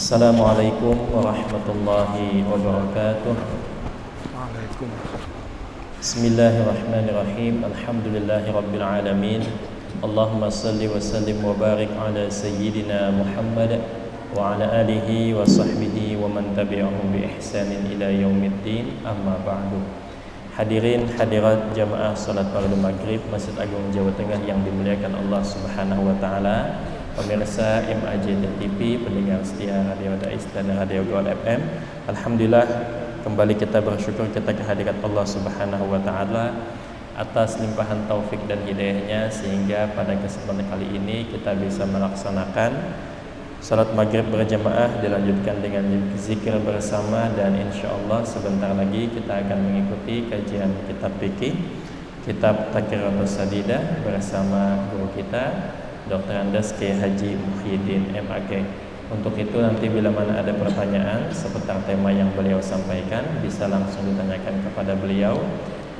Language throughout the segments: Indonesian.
Assalamualaikum warahmatullahi wabarakatuh. Waalaikumsalam. Bismillahirrahmanirrahim. Alhamdulillahi rabbil alamin. Allahumma salli wa sallim wa barik ala sayyidina Muhammad wa ala alihi wa sahbihi wa man tabi'ahum bi ihsanin ila yaumiddin. Amma ba'du. Hadirin hadirat jamaah salat fardu maghrib Masjid Agung Jawa Tengah yang dimuliakan Allah Subhanahu wa taala. Pemirsa MAJ TV, pendengar setia Radio Dais dan Radio Gaul FM. Alhamdulillah, kembali kita bersyukur kita kehadirat Allah Subhanahu wa taala atas limpahan taufik dan hidayahnya, sehingga pada kesempatan kali ini kita bisa melaksanakan salat maghrib berjamaah, dilanjutkan dengan zikir bersama, dan insyaallah sebentar lagi kita akan mengikuti kajian kitab fikih, kitab Taqriratus Sadidah bersama guru kita Dr. Andes Kiai Haji Muhyiddin MAG. Untuk itu nanti bila mana ada pertanyaan seputar tema yang beliau sampaikan, bisa langsung ditanyakan kepada beliau.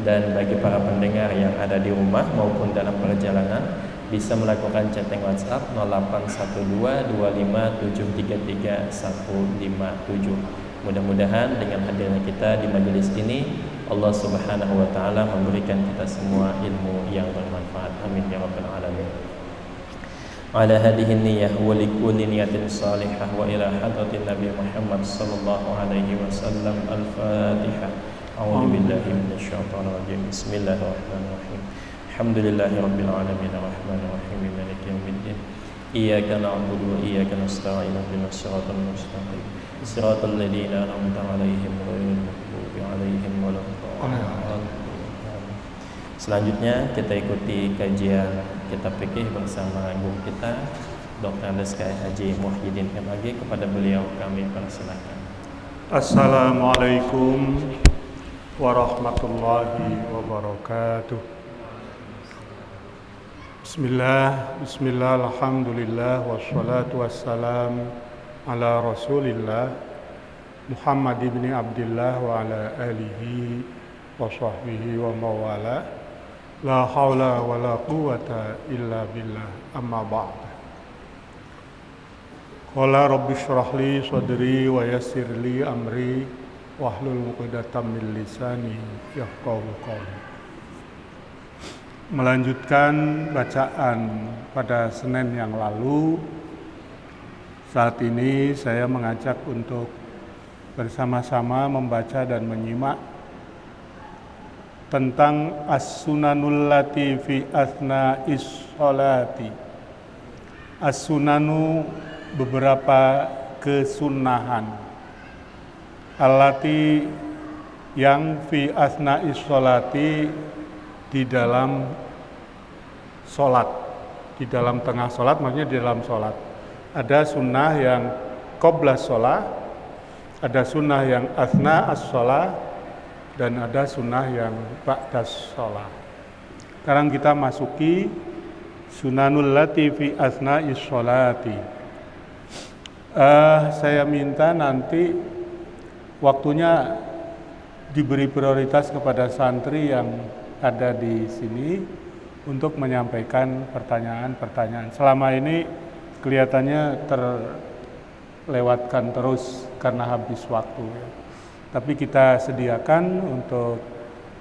Dan bagi para pendengar yang ada di rumah maupun dalam perjalanan, bisa melakukan chatting WhatsApp 081225733157. Mudah-mudahan dengan hadirnya kita di majelis ini, Allah Subhanahu wa taala memberikan kita semua ilmu yang bermanfaat. Amin ya rabbal alamin. Ala hadhihi niyyah wa likulli niyatin salihah wa ila hadratin Nabi Muhammad sallallahu alaihi wasallam. Al-Fatihah. A'udzu billahi minasyaitonir rajim. Bismillahirrahmanirrahim. Alhamdulillahi rabbil alamin arrahmanir rahim maliki yaumiddin. Iyyaka na'budu wa iyyaka nasta'in ihdinas siratal mustaqim. Siratal ladzina an'amta 'alaihim ghairil maghdubi 'alaihim waladdallin. Selanjutnya kita ikuti kajian kitab fikih bersama guru kita Dr. Andes Kiai Haji Muhyiddin MAG. Kepada beliau kami persilakan. Assalamualaikum warahmatullahi wabarakatuh. Bismillah, alhamdulillah, wassalatu wassalam ala rasulillah Muhammad ibn Abdillah wa ala alihi wa sahbihi wa mawala. La haula wa la quwata illa billah, amma ba'd. Qala rabbi shrah li sadri wa yassir li amri wahlul 'uqdatam min lisani yafqahu qawli. Melanjutkan bacaan pada Senin yang lalu, saat ini saya mengajak untuk bersama-sama membaca dan menyimak tentang as-sunanul lati fi asna'is sholati. As-sunanu, beberapa kesunahan, allati, yang fi asna'is sholati, di dalam sholat, di dalam tengah sholat, maksudnya di dalam sholat. Ada sunnah yang qabla sholat, ada sunnah yang asna'as sholat, dan ada sunnah yang ba'das sholat. Sekarang kita masuki sunanul lati fi asna'is sholati. Saya minta nanti waktunya diberi prioritas kepada santri yang ada di sini untuk menyampaikan pertanyaan-pertanyaan. Selama ini kelihatannya terlewatkan terus karena habis waktu. Tapi kita sediakan untuk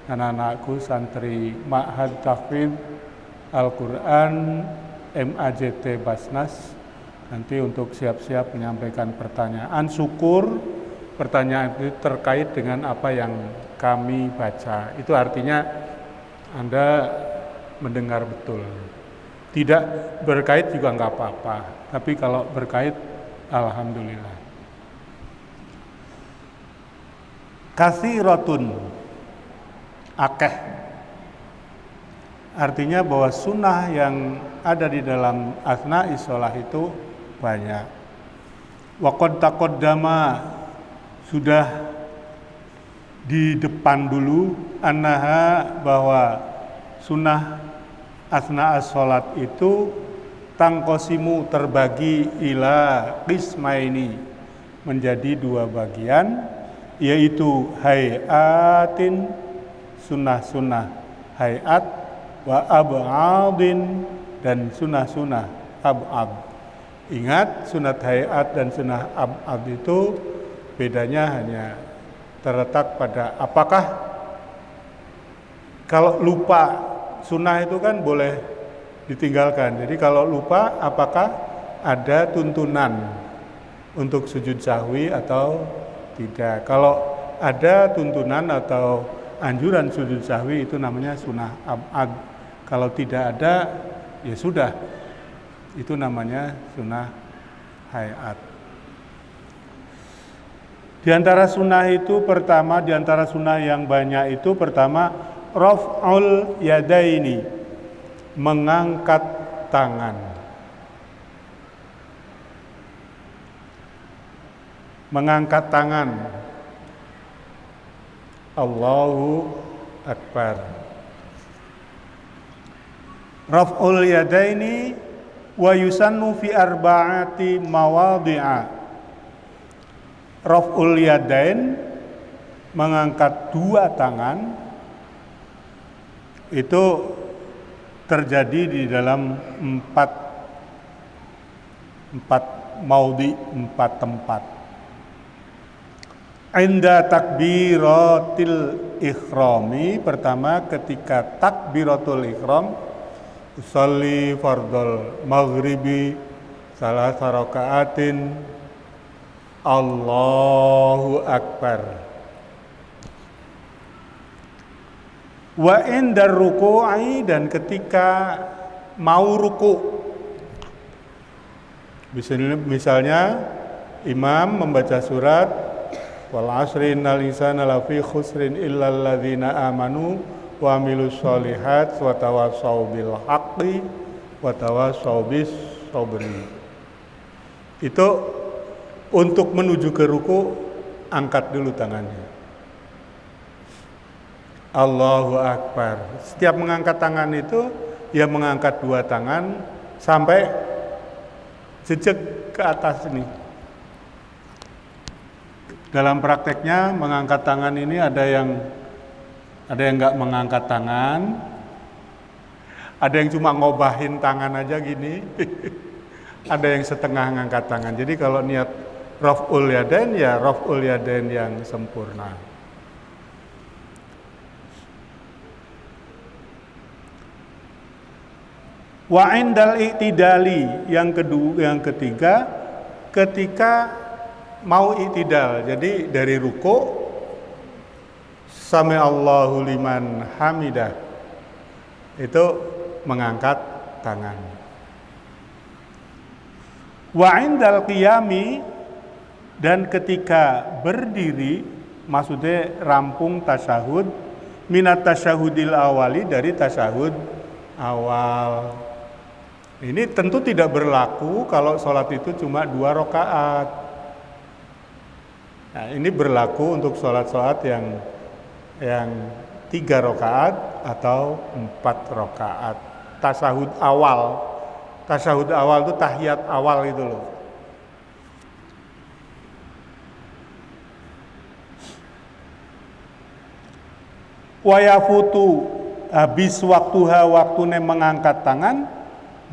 anak-anakku santri Ma'had Tahfidz Al-Quran MAJT Basnas nanti untuk siap-siap menyampaikan pertanyaan. Syukur pertanyaan itu terkait dengan apa yang kami baca. Itu artinya Anda mendengar betul. Tidak berkait juga nggak apa-apa, tapi kalau berkait, alhamdulillah. Katsiratun, akeh, artinya bahwa sunnah yang ada di dalam asna'is sholah itu banyak. Wa qad taqaddama, sudah di depan dulu, annaha, bahwa sunnah asna'as sholat itu tangkosimu, terbagi, ila qismaini, menjadi dua bagian, yaitu hayatin, sunnah-sunnah hayat, wa ab'adin, dan sunnah-sunnah ab'ad. Ingat, sunat hayat dan sunat abad itu bedanya hanya terletak pada apakah kalau lupa sunnah itu kan boleh ditinggalkan. Jadi kalau lupa apakah ada tuntunan untuk sujud sahwi atau tidak. Kalau ada tuntunan atau anjuran sujud sahwi itu namanya sunnah abad. Kalau tidak ada ya sudah, itu namanya sunnah hayat. Di antara sunnah itu pertama, di antara sunnah yang banyak itu pertama raf'ul yadaini, mengangkat tangan. Mengangkat tangan. Allahu Akbar. Raf'ul yadaini wa yusannu fi arba'ati mawadhi'a. Raf'ul yadain, mengangkat dua tangan, itu terjadi di dalam empat maudhi, empat tempat. Inda takbiratil ikhrami, pertama ketika takbiratul ikhram, usolli fardhul maghribi salasa raka'atin, Allahu Akbar. Wa indar ruku'i, dan ketika mau ruku', misalnya imam membaca surat wal asri innal insana lafi khusrin illal ladzina amanu wa amilus solihat wa tawassaw bil haqqi wa tawassaw bis sabri. Itu untuk menuju ke ruku, angkat dulu tangannya. Allahu Akbar. Setiap mengangkat tangan itu, ya mengangkat dua tangan sampai jejak ke atas ini. Dalam prakteknya mengangkat tangan ini ada yang nggak mengangkat tangan, ada yang cuma ngobahin tangan aja gini, ada yang setengah ngangkat tangan. Jadi kalau niat raf'ul yadain, ya raf'ul yadain yang sempurna. Wa indal i'tidali, yang ketiga ketika mau i'tidal. Jadi dari ruku, sami Allahu liman hamidah, itu mengangkat tangan. Wa indal qiyami, dan ketika berdiri, maksudnya rampung tasyahud, minat tasyahudil awali, dari tasyahud awal. Ini tentu tidak berlaku kalau sholat itu cuma 2 rakaat. Nah, ini berlaku untuk sholat-sholat yang 3 rakaat atau 4 rakaat. Tasyahud awal. Tasyahud awal itu tahiyat awal itu loh. Wa yafutu, habis waktuha, waktune mengangkat tangan,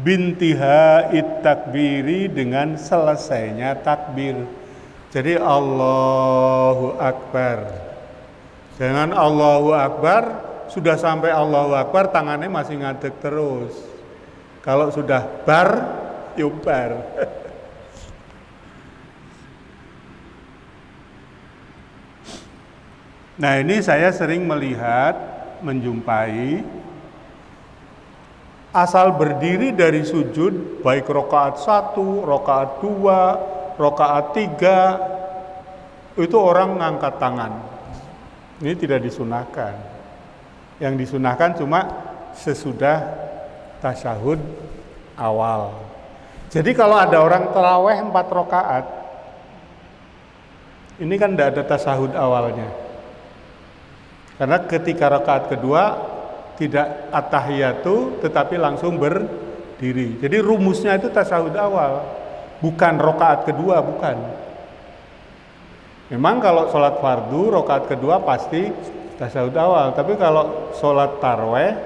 bintiha takbiri, dengan selesainya takbir. Jadi Allahu Akbar. Dengan Allahu Akbar, sudah sampai Allahu Akbar, tangannya masih ngadeg terus. Kalau sudah bar, yuk bar. Nah, ini saya sering melihat, menjumpai asal berdiri dari sujud, baik rakaat 1, rakaat 2, rakaat 3, itu orang ngangkat tangan. Ini tidak disunahkan. Yang disunahkan cuma sesudah tasyahud awal. Jadi kalau ada orang tarawih 4 rakaat, ini kan tidak ada tasyahud awalnya. Karena ketika rakaat kedua tidak at-tahiyatu, tetapi langsung berdiri. Jadi rumusnya itu tasyahud awal, bukan rakaat kedua, bukan. Memang kalau sholat fardu rakaat kedua pasti tasyahud awal. Tapi kalau sholat tarawih,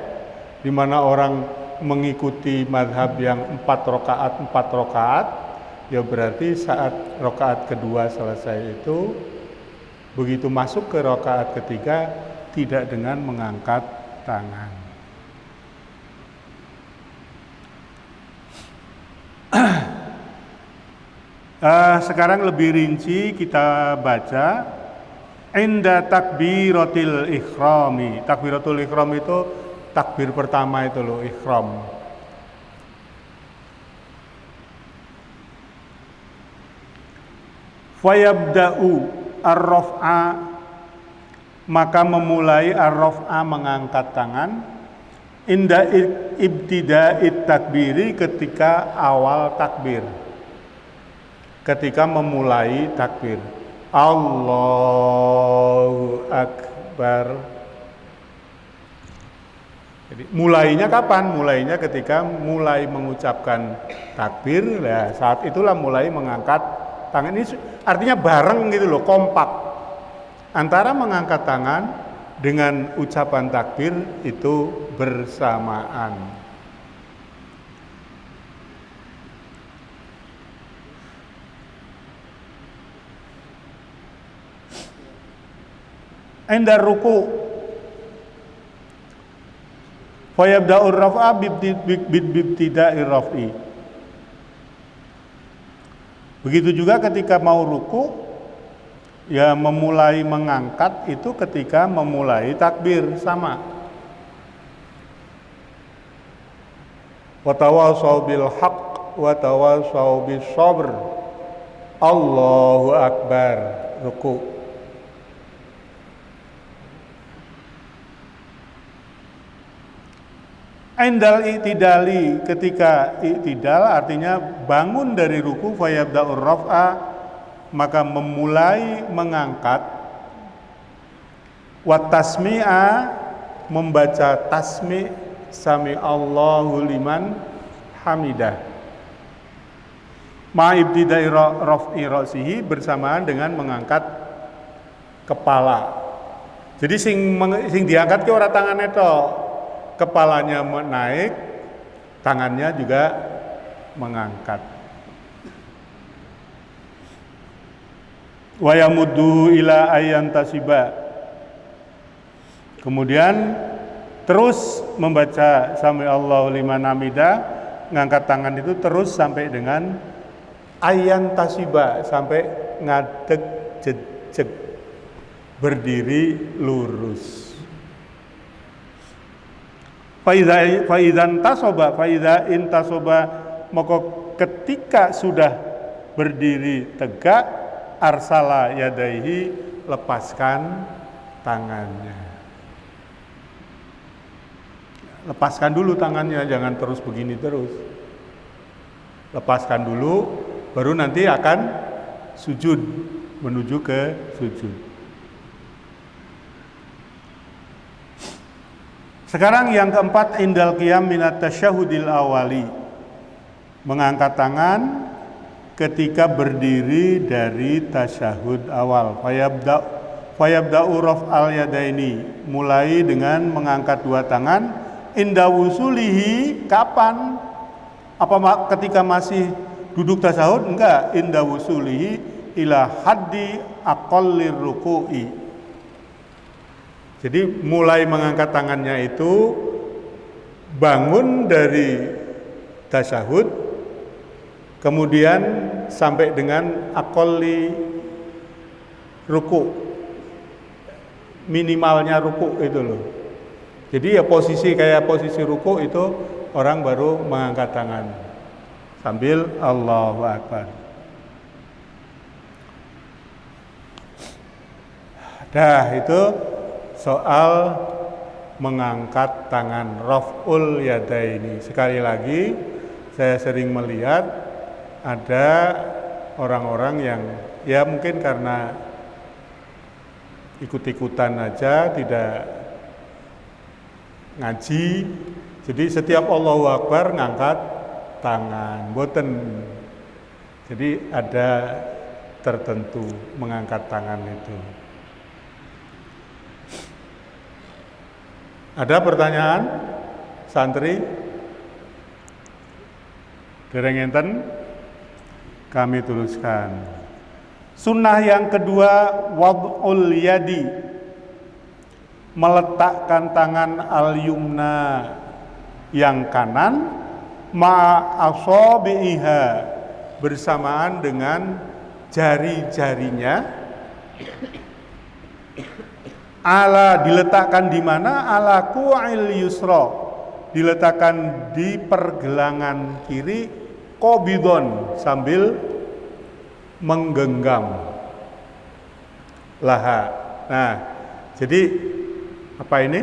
di mana orang mengikuti madhab yang 4 rakaat, Ya berarti saat rakaat kedua selesai itu, begitu masuk ke rakaat ketiga tidak dengan mengangkat tangan. Sekarang lebih rinci kita baca inda takbiratil ikhrami. Takbiratul ikhram itu takbir pertama itu loh, ikhram. Fayabda'u ar-raf'a, maka memulai ar-raf'a mengangkat tangan inda ibtida'it takbiri, ketika awal takbir, ketika memulai takbir. Allahu Akbar. Jadi mulainya kapan? Mulainya ketika mulai mengucapkan takbir, ya saat itulah mulai mengangkat tangan. Ini artinya bareng gitu loh, kompak. Antara mengangkat tangan dengan ucapan takbir itu bersamaan. Endar ruku, fayabda'ur raf'a bibtida'ir raf'i. Begitu juga ketika mau ruku, ya memulai mengangkat itu ketika memulai takbir, sama. Wa tawassaw bil haqq wa tawassaw bis sabr. Allahu Akbar, ruku. Indal i'tidali, ketika i'tidal artinya bangun dari ruku, fayabda'ur raf'a, maka memulai mengangkat. Wa tasmi'a, membaca tasmi', sami Allahu liman hamidah. Ma ibtida'i raf'i ra'sihi, bersamaan dengan mengangkat kepala. Jadi sing diangkat ke ora tangane tok. Kepalanya naik, tangannya juga mengangkat. Wa yamuddu ila ayyan tasiba. Kemudian terus membaca sami Allahu liman hamidah, ngangkat tangan itu terus sampai dengan ayyan tasiba, sampai ngadeg jejeg, berdiri lurus. Faizan tasoba, faiza intasoba, maka ketika sudah berdiri tegak, arsala yadaihi, lepaskan tangannya. Lepaskan dulu tangannya, jangan terus begini terus. Lepaskan dulu, baru nanti akan sujud, menuju ke sujud. Sekarang yang keempat, indal qiyam minat tasyahudil awali, mengangkat tangan ketika berdiri dari tasyahud awal. Fayabda'u raf'al yadaini, mulai dengan mengangkat dua tangan. Inda wusulihi, kapan? Apa ketika masih duduk tasyahud? Enggak, inda wusulihi ila haddi aqallir ruku'i. Jadi mulai mengangkat tangannya itu bangun dari tasyahud, kemudian sampai dengan aqalli ruku, minimalnya ruku itu loh. Jadi ya posisi kayak posisi ruku itu orang baru mengangkat tangan sambil Allahu Akbar. Dah itu soal mengangkat tangan, raf'ul yadaini. Sekali lagi, saya sering melihat ada orang-orang yang ya mungkin karena ikut-ikutan aja, tidak ngaji, jadi setiap Allahu Akbar ngangkat tangan, boten. Jadi ada tertentu mengangkat tangan itu. Ada pertanyaan? Santri? Dereng enten? kami teruskan. Sunnah yang kedua, wad'ul yadi, meletakkan tangan al-yumna yang kanan ma'asabiha, bersamaan dengan jari-jarinya, ala, diletakkan di mana? Ala ku'il yusra, diletakkan di pergelangan kiri, qobidon, sambil menggenggam laha. Nah, jadi apa ini?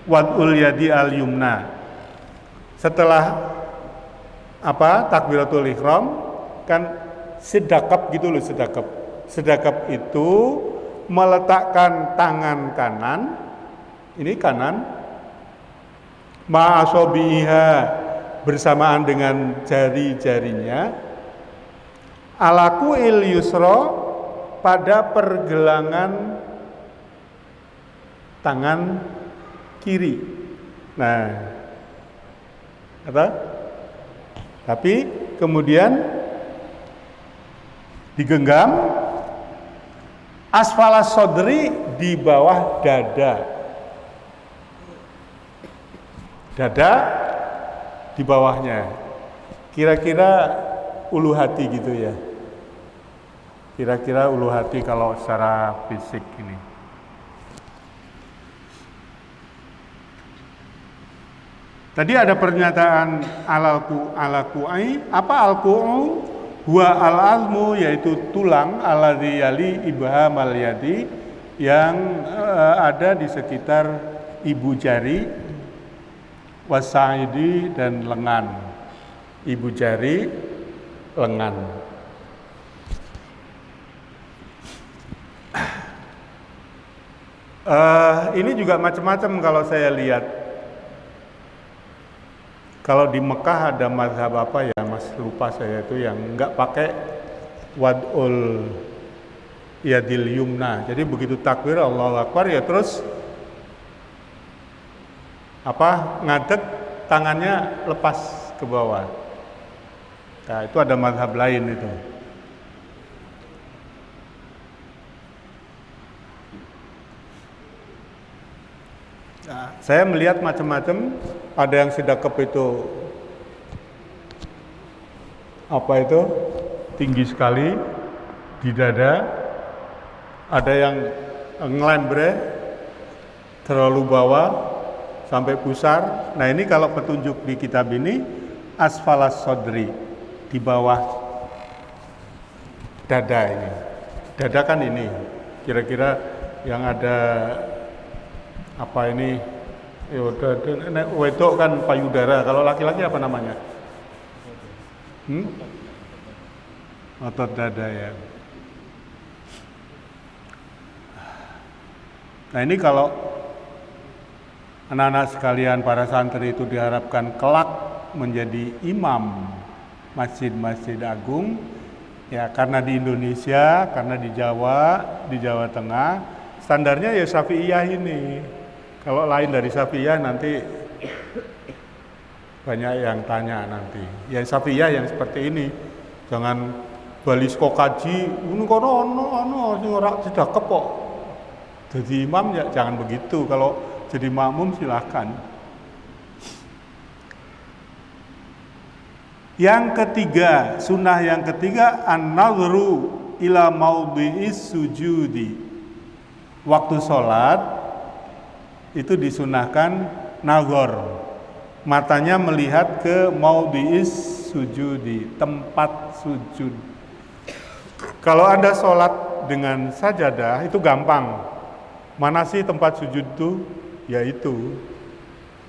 Wad'ul yadi al-yumna. Setelah apa? Takbiratul ihram kan sedekap gitu loh, sedekap. Sedekap itu meletakkan tangan kanan, ini kanan, ma'asobiha, bersamaan dengan jari-jarinya, alaku il yusro, pada pergelangan tangan kiri. Nah, apa? Tapi kemudian digenggam asfalas sodri, di bawah dada. Dada di bawahnya. Kira-kira ulu hati gitu ya. Kira-kira ulu hati kalau secara fisik ini. Tadi ada pernyataan alaku'ai. Apa al-ku'u? Huwa al-azmu, yaitu tulang, alladzi yali ibhamal yadi, yang ada di sekitar ibu jari, wasaidi, dan lengan. Ibu jari, lengan. Ini juga macam-macam kalau saya lihat. Kalau di Mekah ada mazhab apa ya, Mas, lupa saya, itu yang enggak pakai wad'ul yadil yumna. Jadi begitu takbir Allahu Akbar ya terus apa, ngadeg, tangannya lepas ke bawah. Nah, itu ada mazhab lain itu. Nah, saya melihat macam-macam. Ada yang sedekap itu apa itu, tinggi sekali di dada. Ada yang ngelembre terlalu bawah sampai pusar. Nah, ini kalau petunjuk di kitab ini asfalas sodri, di bawah dada ini. Dada kan ini, kira-kira yang ada apa ini, wedok kan payudara. Kalau laki-laki apa namanya? Otot dada ya. Nah, ini kalau anak-anak sekalian, para santri itu diharapkan kelak menjadi imam masjid-masjid agung, ya karena di Indonesia, karena di Jawa Tengah, standarnya ya Syafi'iyah ini. Kalau lain dari Syafi'iyah nanti banyak yang tanya nanti. Ya Syafi'iyah yang seperti ini. Jangan balisko kaji, ini kono ono sing ora sedekap kok. Jadi imam ya jangan begitu. Kalau jadi makmum silakan. Yang ketiga, sunnah yang ketiga, an-nadhru ila maudhi'is sujudi. Waktu sholat itu disunahkan nazar, matanya melihat ke maudhi'is sujudi, tempat sujud. Kalau Anda sholat dengan sajadah itu gampang. Mana sih tempat sujud itu? Yaitu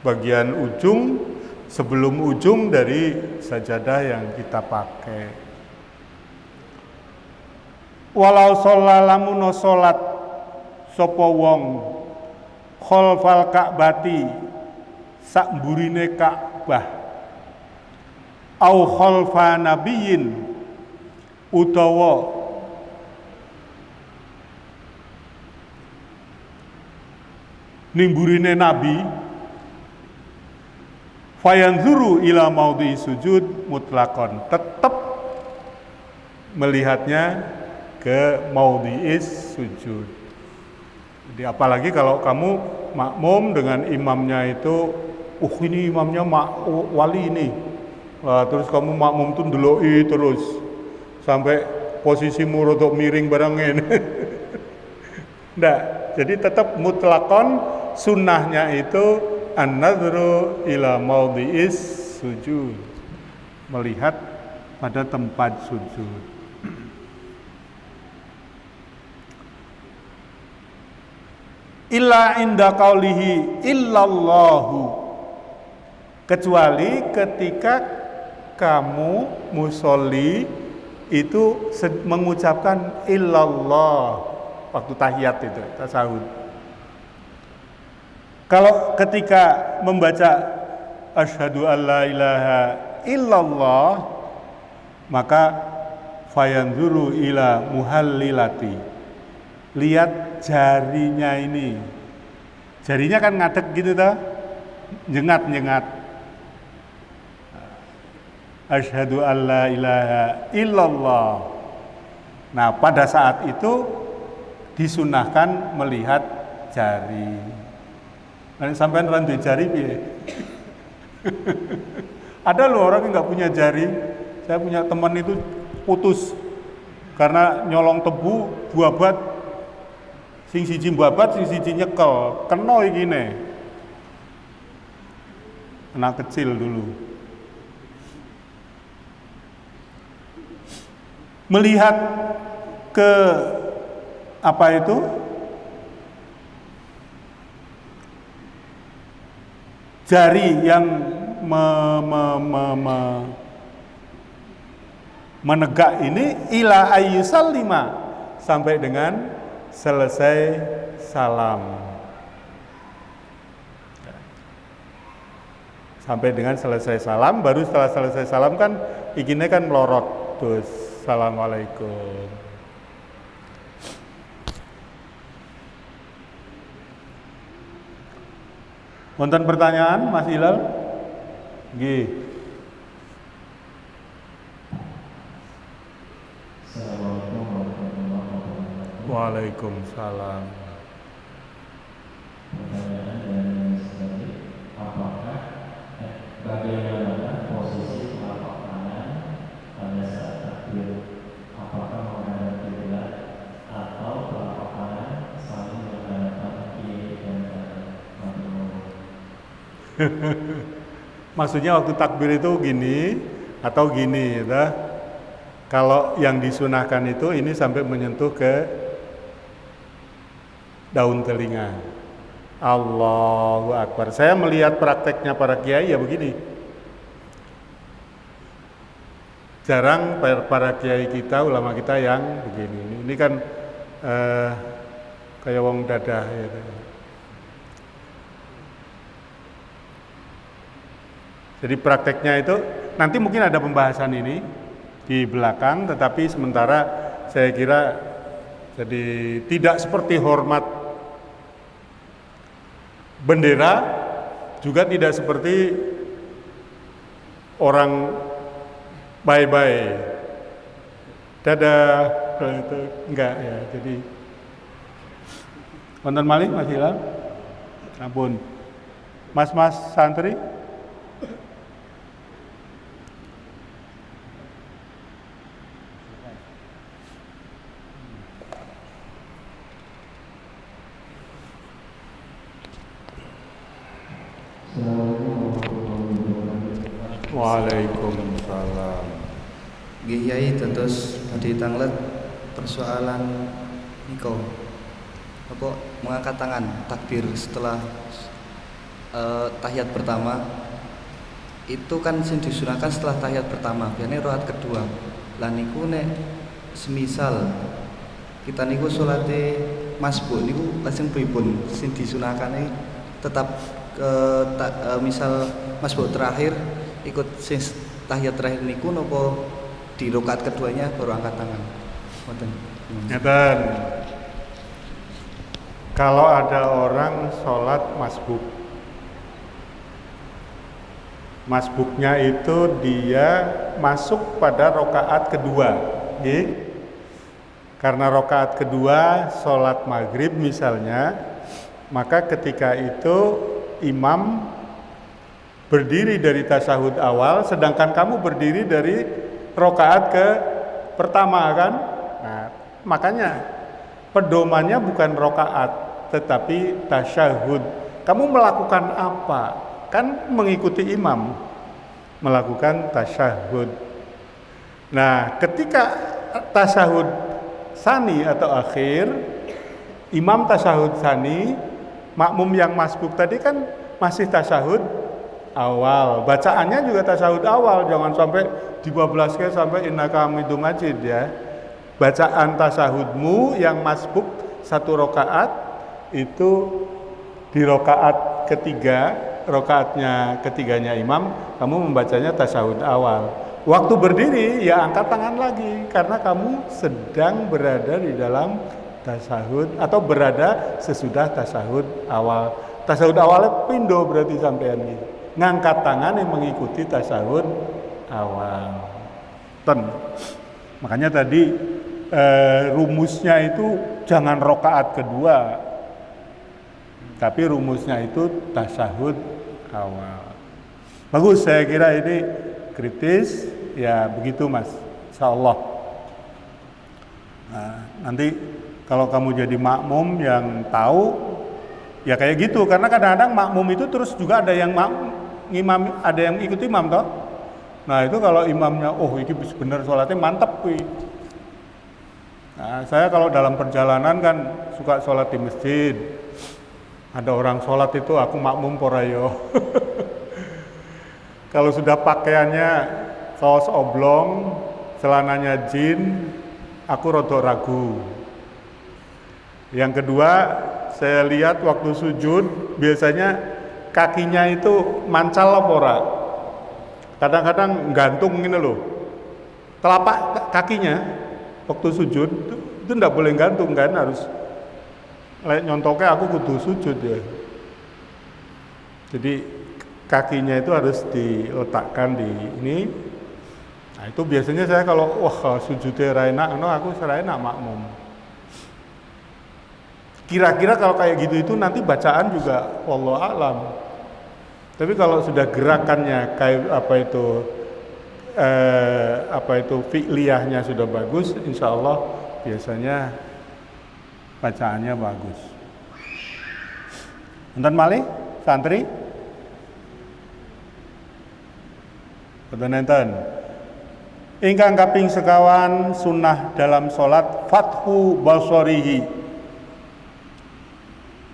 bagian ujung, sebelum ujung dari sajadah yang kita pakai. Walau sholalamun sholat sapa wong khalfal ka'bati, sak mburine Ka'bah, au khalfa nabiyyin, utawa ning mburine nabi, fayanzuru ila maudhi sujud mutlakon, tetep melihatnya ke maudhi'is sujud. Jadi apalagi kalau kamu makmum dengan imamnya itu, ini imamnya wali ini. Terus kamu makmum tuh ndeloi terus sampai posisimu rodok miring barangin. Nggak, jadi tetap mutlakon sunnahnya itu an-nadhru ila maudhi'is sujud, melihat pada tempat sujud. Illa inda qaulihi illallahu, kecuali ketika kamu musolli itu mengucapkan illallah waktu tahiyat itu, tasawuf. Kalau ketika membaca asyhadu alla ilaha illallah, maka fayanzuru ila muhallilati, lihat jarinya ini. Jarinya kan ngadeg gitu toh, nyengat-nyengat. Asyhadu alla ilaha illallah. Nah, pada saat itu disunahkan melihat jari. Sampai randu jari piye? Ada loh orang yang nggak punya jari. Saya punya teman itu putus karena nyolong tebu buabat, sing siji babat, sing siji nyekel, kena iki ne. Anak kecil dulu. Melihat ke apa itu? Jari yang menegak ini ila ayyusallima, sampai dengan selesai salam. Sampai dengan selesai salam, baru setelah selesai salam kan izinnya kan melorot terus assalamualaikum. Wonten pertanyaan Mas Hilal? Nggih. Waalaikumsalam. Apakah bagaimana posisi telapak tangan pada saat takbir? Apakah menghadap kiblat atau telapak tangan saling menghadap kiri dan kanan? Maksudnya waktu takbir itu gini atau gini, ya? Kalau yang disunahkan itu ini sampai menyentuh ke daun telinga. Allahu Akbar. Saya melihat prakteknya para kiai ya begini. Jarang para kiai kita, ulama kita yang begini. Ini kan kayak wong dadah ya. Jadi prakteknya itu nanti mungkin ada pembahasan ini di belakang, tetapi sementara saya kira jadi tidak seperti hormat bendera, juga tidak seperti orang bye-bye, dadah, itu enggak ya. Jadi wonten malih Mas Hilal, ampun, mas-mas santri. Waalaikumsalam. Nggih Yai, terus badhe tanglet persoalan niko apa mengangkat tangan takbir setelah tahiyat pertama itu kan sing disunahkan setelah tahiyat pertama, biasanya rakaat kedua. Lah niku nek semisal kita niku salate masbuk niku lajeng pripun sing disunahkane tetap misal masbuk terakhir ikut sing tahiyat terakhir niku napa di rakaat keduanya baru angkat tangan. Ngoten. Ngeten. Kalau ada orang sholat masbuk, masbuknya itu dia masuk pada rakaat kedua. nggih. Karena rakaat kedua sholat maghrib misalnya, maka ketika itu imam berdiri dari tasyahud awal, sedangkan kamu berdiri dari rakaat ke pertama kan. Nah, makanya pedomannya bukan rakaat tetapi tasyahud. Kamu melakukan apa? Kan mengikuti imam melakukan tasyahud. Nah, ketika tasyahud sani atau akhir, imam tasyahud sani, makmum yang masbuk tadi kan masih tasyahud awal. Bacaannya juga tasyahud awal, jangan sampai dibablaskan sampai innaka hamidum majid ya. Bacaan tasyahudmu yang masbuk satu rakaat itu di rakaat ketiga, rakaatnya ketiganya imam, kamu membacanya tasyahud awal. Waktu berdiri ya angkat tangan lagi karena kamu sedang berada di dalam tasyahud atau berada sesudah tasyahud awal. Tasyahud awalnya pindo berarti sampean ini. Ngangkat tangan yang mengikuti tasyahud awal. Makanya tadi rumusnya itu jangan rakaat kedua. Tapi rumusnya itu tasyahud awal. Bagus, saya kira ini kritis, ya begitu Mas, insyaallah. Nah, nanti kalau kamu jadi makmum yang tahu, ya kayak gitu. Karena kadang-kadang makmum itu terus juga ada yang imam, ada yang ikut imam toh. Nah itu kalau imamnya, oh ini bener sholatnya mantep wih. Nah saya kalau dalam perjalanan kan suka sholat di masjid. Ada orang sholat itu aku makmum porayo. Kalau sudah pakaiannya kaos oblong, celananya jin, aku rodok ragu. Yang kedua, saya lihat waktu sujud biasanya kakinya itu mancal apa ora? Kadang-kadang gantung gini loh. Telapak kakinya waktu sujud itu enggak boleh gantung kan, harus nyontoknya aku kudu sujud ya. Jadi kakinya itu harus diletakkan di ini. Nah itu biasanya saya kalau sujudnya enak, aku enak makmum. Kira-kira kalau kayak gitu itu nanti bacaan juga wallahu a'lam. Tapi kalau sudah gerakannya kayak apa itu fi'liyahnya sudah bagus, insya Allah biasanya bacaannya bagus. Enten malih santri? Betul nenten. Ingkang kaping sekawan sunnah dalam sholat fathu basorihi,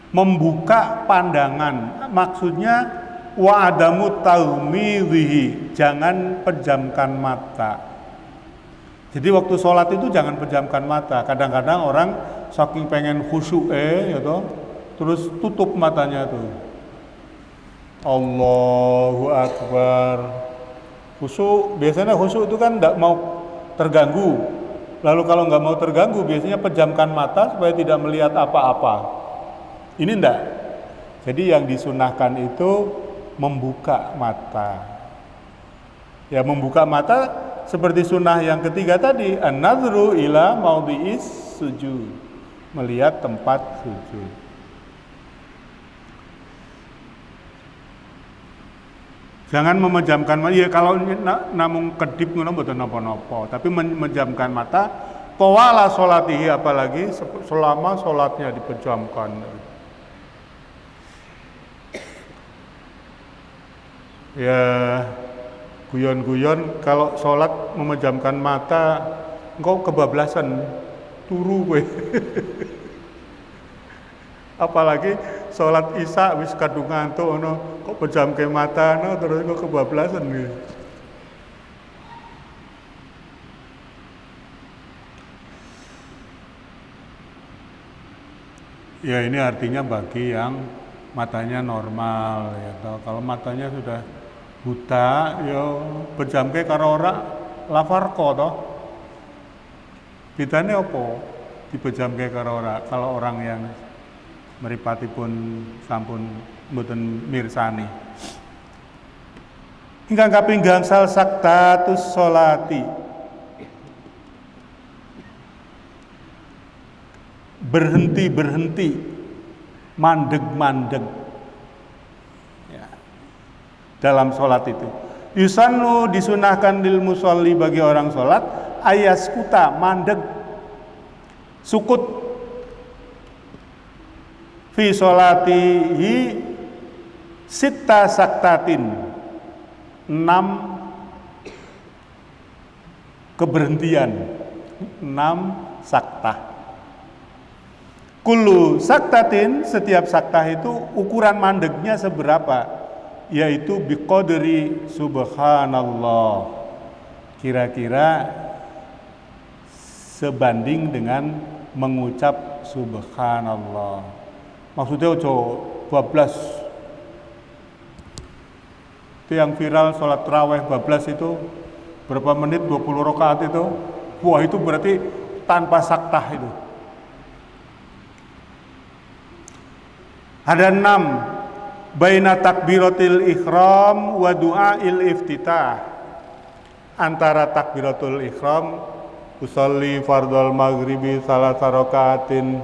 membuka pandangan, maksudnya wa adamu taghmidhihi, jangan pejamkan mata. Jadi waktu sholat itu jangan pejamkan mata. Kadang-kadang orang saking pengen khusyuk ya toh, terus tutup matanya tuh. Allahu Akbar. Khusyuk, biasanya khusyuk itu kan tidak mau terganggu. Lalu kalau nggak mau terganggu, biasanya pejamkan mata supaya tidak melihat apa-apa. Ini enggak. Jadi yang disunahkan itu membuka mata. Ya membuka mata seperti sunnah yang ketiga tadi, an-nadhru ila maudhi'is sujud, melihat tempat sujud. Jangan memejamkan mata. Ya kalau namung kedip ngono mboten napa-napa, tapi memejamkan mata tawala sholatihi, apalagi selama sholatnya dipejamkan. Ya guyon-guyon kalau sholat memejamkan mata engkau kebablasan turu gue. Apalagi sholat isya wis kadung ngantuk ono kok pejamke mata no terus kok kebablasan gitu. Ya ini artinya bagi yang matanya normal ya toh. Kalau matanya sudah buta ya pejamke karo ora lafarko toh. Pitane opo dipejamke karo ora kalau orang yang mripatipun sampun mboten mirsani. Ingkang kaping gangsal saktatus sholati, berhenti-berhenti, mandeg-mandeg ya, dalam sholat itu. Yusannu disunahkan lil musolli bagi orang sholat ayaskuta mandeg sukut fi sholatihi sitta saktatin 6 keberhentian 6 saktah. Kullu saktatin, setiap saktah itu ukuran mandegnya seberapa? Yaitu biqadri subhanallah, kira-kira sebanding dengan mengucap subhanallah. Maksudnya ojo 12 itu yang viral sholat tarawih 12 itu berapa menit, 20 rakaat itu, wah itu berarti tanpa saktah itu. Ada 6 baina takbiratul ihram wa du'ail iftitah, antara takbiratul ihram usolli fardhal maghribi salasa rakaatin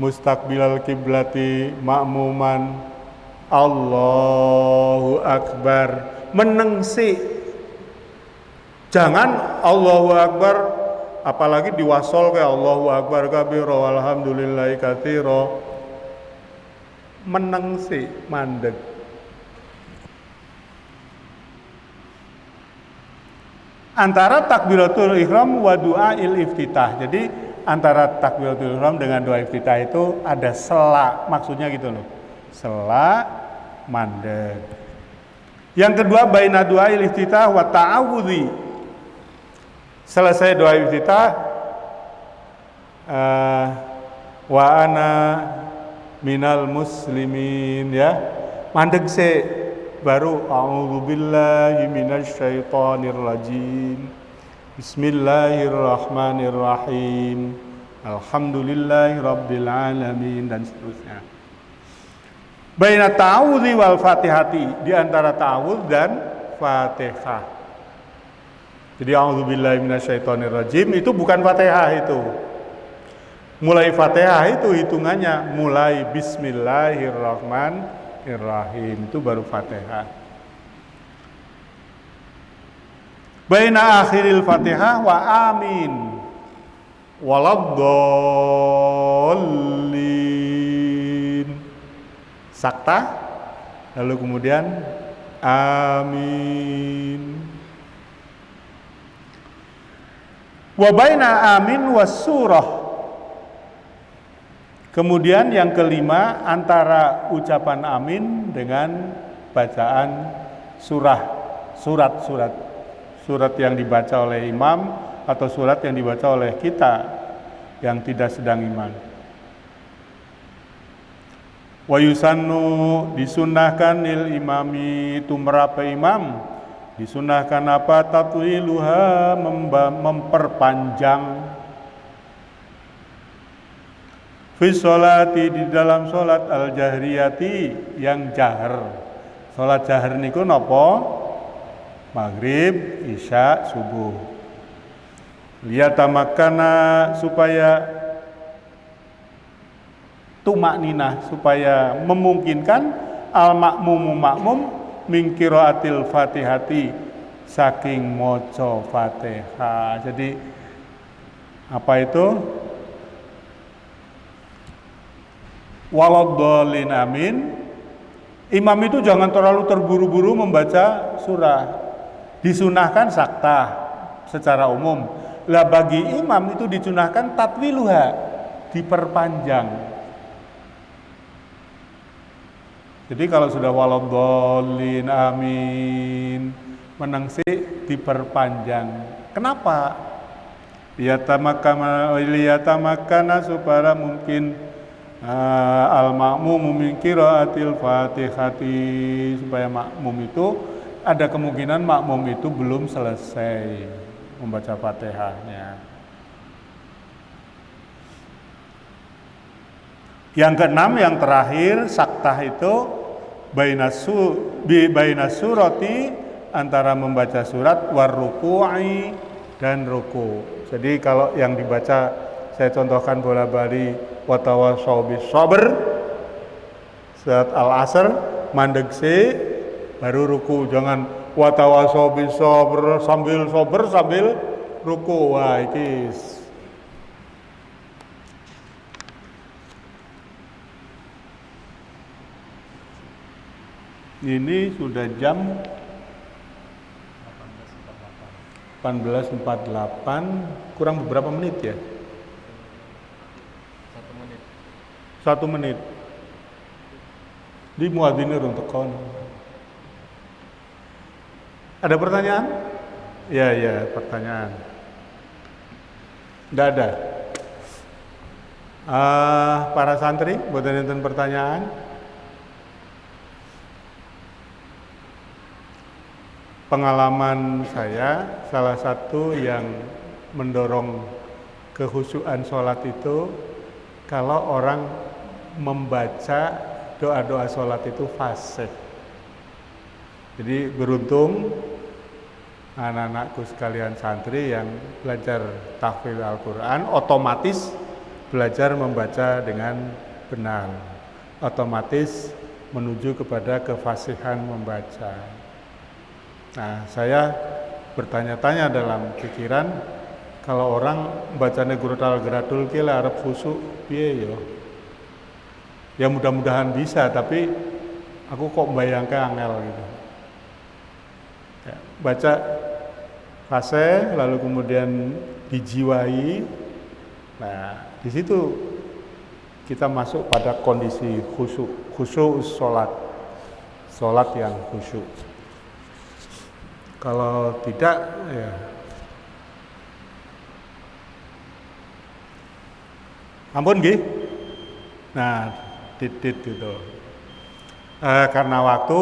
mustaqbilal kiblati ma'muman Allahu akbar, menengsi, jangan Allahu akbar apalagi diwasol kayak Allahu akbar kabira walhamdulillahi katsira, menengsi, mandeg. Antara takbiratul ihram wa du'ail iftitah. Jadi antara takbiratul ihram dengan doa iftitah itu ada sela, maksudnya gitu loh. Sela, mandeg. Yang kedua baina du'ail iftitah wa ta'awudzi. Selesai doa iftitah wa ana minal muslimin ya, mandeg se, baru a'udzubillahi minasyaitonir rajim bismillahirrahmanirrahim alhamdulillahi rabbil alamin dan seterusnya. Baina ta'awudzi wal fatihati, di antara ta'awudz dan fatihah. Jadi a'udzubillahi minasyaitonir rajim itu bukan fatihah itu. Mulai Fatihah itu hitungannya mulai bismillahirrahmanirrahim, itu baru Fatihah. Baina akhiril Fatihah wa amin waladdallin, saktah, lalu kemudian amin. Wa baina amin was surah. Kemudian yang kelima antara ucapan amin dengan bacaan surat yang dibaca oleh imam atau surat yang dibaca oleh kita yang tidak sedang iman. Wa yusannu, disunnahkan lil imami, tumrape imam, disunnahkan apa? Tatwiluha, memperpanjang fi sholati, di dalam sholat al jahriyati, yang jahar. Sholat jahar niku napa? Maghrib, isya, subuh. Liyatamakana, supaya tumak ninah, supaya memungkinkan al makmum min qiraatil fatihati, saking maca Fatihah. Jadi apa itu? Waladdallin amin. Imam itu jangan terlalu terburu-buru membaca surah. Disunahkan saktah secara umum. Lah bagi imam itu disunahkan tatwiluha, diperpanjang. Jadi kalau sudah waladdallin amin, menengsi diperpanjang. Kenapa? Liyatamakana, supaya mungkin al-ma'mum min qiraatil fatihati, supaya makmum itu ada kemungkinan makmum itu belum selesai membaca Fatihahnya. Yang keenam, yang terakhir, saktah itu baina surati, antara membaca surat war ruku'i dan ruku. Jadi kalau yang dibaca saya contohkan bola-bali watawasau bis sabr saat al-asr mandeg se baru ruku, jangan watawasau bis sabr sambil ruku. Wah, ini sudah jam 18.48, kurang beberapa menit ya? 1 menit. Di muadzinir untuk kon. Ada pertanyaan? Ya, pertanyaan. Tidak ada. Para santri, buatan enten pertanyaan? Pengalaman saya, salah satu yang mendorong kehusyuan sholat itu kalau orang membaca doa-doa sholat itu fasih. Jadi beruntung anak-anakku sekalian santri yang belajar tahfidz Al-Quran otomatis belajar membaca dengan benar, otomatis menuju kepada kefasihan membaca. Nah, saya bertanya-tanya dalam pikiran, kalau orang bacanya gurutal gradul kila arep khusuk piye yo? Ya mudah-mudahan bisa, tapi aku kok membayangkan angel gitu. Ya, baca fase lalu kemudian dijiwai. Nah, di situ kita masuk pada kondisi khusyuk sholat yang khusyuk. Kalau tidak, ya ampun nggih. Nah, titit gitu. Karena waktu,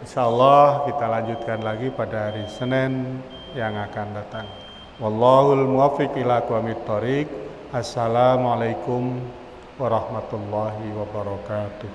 insya Allah kita lanjutkan lagi pada hari Senin yang akan datang. Wallahul muwaffiq ila aqwamit thoriq. Assalamualaikum warahmatullahi wabarakatuh.